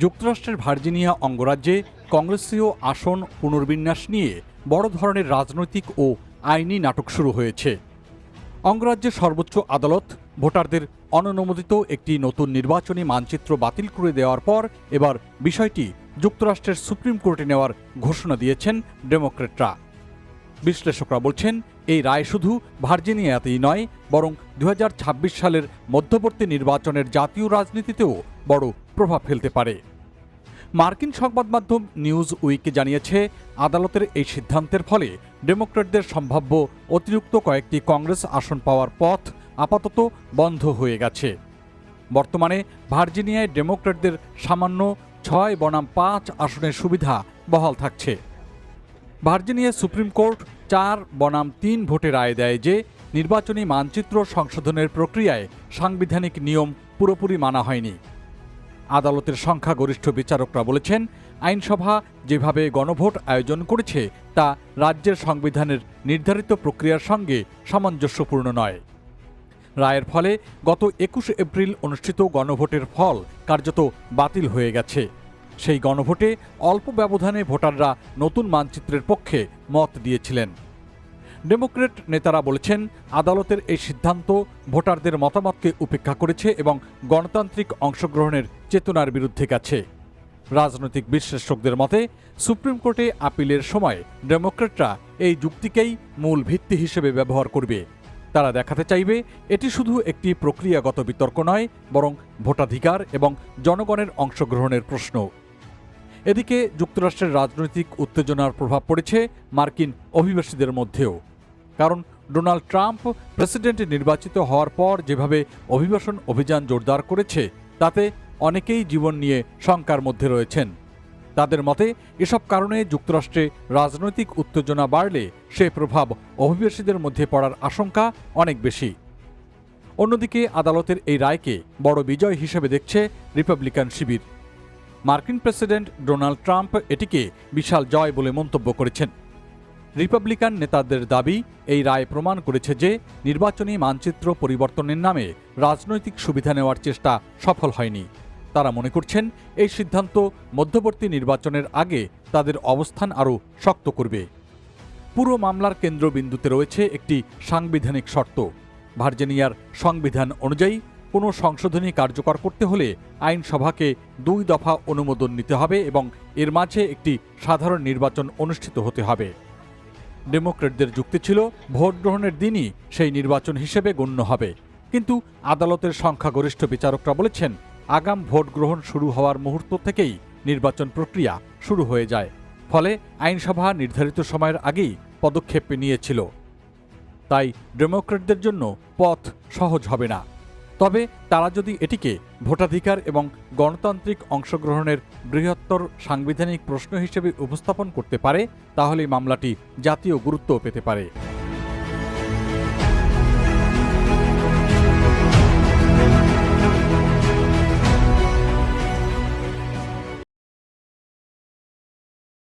যুক্তরাষ্ট্রের ভার্জিনিয়া অঙ্গরাজ্যে কংগ্রেসীয় আসন পুনর্বিন্যাস নিয়ে বড় ধরনের রাজনৈতিক ও আইনি নাটক শুরু হয়েছে। অঙ্গরাজ্যের সর্বোচ্চ আদালত ভোটারদের অননুমোদিত একটি নতুন নির্বাচনী মানচিত্র বাতিল করে দেওয়ার পর এবার বিষয়টি যুক্তরাষ্ট্রের সুপ্রিম কোর্টে নেওয়ার ঘোষণা দিয়েছেন ডেমোক্র্যাটরা। বিশ্লেষকরা বলছেন, এই রায় শুধু ভার্জিনিয়াতেই নয়, বরং 2026 সালের মধ্যবর্তী নির্বাচনের জাতীয় রাজনীতিতেও বড় প্রভাব ফেলতে পারে। মার্কিন সংবাদ মাধ্যম নিউজ উইক জানিয়েছে, আদালতের এই সিদ্ধান্তের ফলে ডেমোক্র্যাটদের সম্ভাব্য অতিরিক্ত কয়েকটি কংগ্রেস আসন পাওয়ার পথ আপাতত বন্ধ হয়ে গেছে। বর্তমানে ভার্জিনিয়ায় ডেমোক্র্যাটদের সামান্য 6 বনাম 5 আসনের সুবিধা বহাল থাকছে। ভার্জিনিয়া সুপ্রিম কোর্ট 4 বনাম 3 ভোটে রায় দেয় যে নির্বাচনী মানচিত্র সংশোধনের প্রক্রিয়ায় সাংবিধানিক নিয়ম পুরোপুরি মানা হয়নি। আদালতের সংখ্যাগরিষ্ঠ বিচারকরা বলেছেন, আইনসভা যেভাবে গণভোট আয়োজন করেছে তা রাজ্যের সংবিধানের নির্ধারিত প্রক্রিয়ার সঙ্গে সামঞ্জস্যপূর্ণ নয়। রায়ের ফলে গত 21 এপ্রিল অনুষ্ঠিত গণভোটের ফল কার্যত বাতিল হয়ে গেছে। সেই গণভোটে অল্প ব্যবধানে ভোটাররা নতুন মানচিত্রের পক্ষে মত দিয়েছিলেন। ডেমোক্র্যাট নেতারা বলেছেন, আদালতের এই সিদ্ধান্ত ভোটারদের মতামতকে উপেক্ষা করেছে এবং গণতান্ত্রিক অংশগ্রহণের চেতনার বিরুদ্ধে গেছে। রাজনৈতিক বিশ্লেষকদের মতে, সুপ্রিম কোর্টে আপিলের সময় ডেমোক্র্যাটরা এই যুক্তিকেই মূল ভিত্তি হিসেবে ব্যবহার করবে। তারা দেখাতে চাইবে এটি শুধু একটি প্রক্রিয়াগত বিতর্ক নয়, বরং ভোটাধিকার এবং জনগণের অংশগ্রহণের প্রশ্ন। এদিকে যুক্তরাষ্ট্রের রাজনৈতিক উত্তেজনার প্রভাব পড়েছে মার্কিন অভিবাসীদের মধ্যেও। কারণ ডোনাল্ড ট্রাম্প প্রেসিডেন্ট নির্বাচিত হওয়ার পর যেভাবে অভিবাসন অভিযান জোরদার করেছে, তাতে অনেকেই জীবন নিয়ে শঙ্কার মধ্যে রয়েছেন। তাদের মতে, এসব কারণে যুক্তরাষ্ট্রে রাজনৈতিক উত্তেজনা বাড়লে সে প্রভাব অভিবাসীদের মধ্যে পড়ার আশঙ্কা অনেক বেশি। অন্যদিকে আদালতের এই রায়কে বড় বিজয় হিসেবে দেখছে রিপাবলিকান শিবির। মার্কিন প্রেসিডেন্ট ডোনাল্ড ট্রাম্প এটিকে বিশাল জয় বলে মন্তব্য করেছেন। রিপাবলিকান নেতাদের দাবি, এই রায় প্রমাণ করেছে যে নির্বাচনী মানচিত্র পরিবর্তনের নামে রাজনৈতিক সুবিধা নেওয়ার চেষ্টা সফল হয়নি। তারা মনে করছেন, এই সিদ্ধান্ত মধ্যবর্তী নির্বাচনের আগে তাদের অবস্থান আরও শক্ত করবে। পুরো মামলার কেন্দ্রবিন্দুতে রয়েছে একটি সাংবিধানিক শর্ত। ভার্জিনিয়ার সংবিধান অনুযায়ী কোনো সংশোধনী কার্যকর করতে হলে আইনসভাকে 2 দফা অনুমোদন নিতে হবে এবং এর মাঝে একটি সাধারণ নির্বাচন অনুষ্ঠিত হতে হবে। ডেমোক্র্যাটদের যুক্তি ছিল, ভোট গ্রহণের দিনই সেই নির্বাচন হিসেবে গণ্য হবে। কিন্তু আদালতের সংখ্যাগরিষ্ঠ বিচারকরা বলেছেন, আগাম ভোট গ্রহণ শুরু হওয়ার মুহূর্ত থেকেই নির্বাচন প্রক্রিয়া শুরু হয়ে যায়। ফলে আইনসভা নির্ধারিত সময়ের আগেই পদক্ষেপ নিয়েছিল। তাই ডেমোক্র্যাটদের জন্য পথ সহজ হবে না। তবে তারা যদি এটিকে ভোটাধিকার এবং গণতান্ত্রিক অংশগ্রহণের বৃহত্তর সাংবিধানিক প্রশ্ন হিসেবে উপস্থাপন করতে পারে, তাহলে মামলাটি জাতীয় গুরুত্ব পেতে পারে।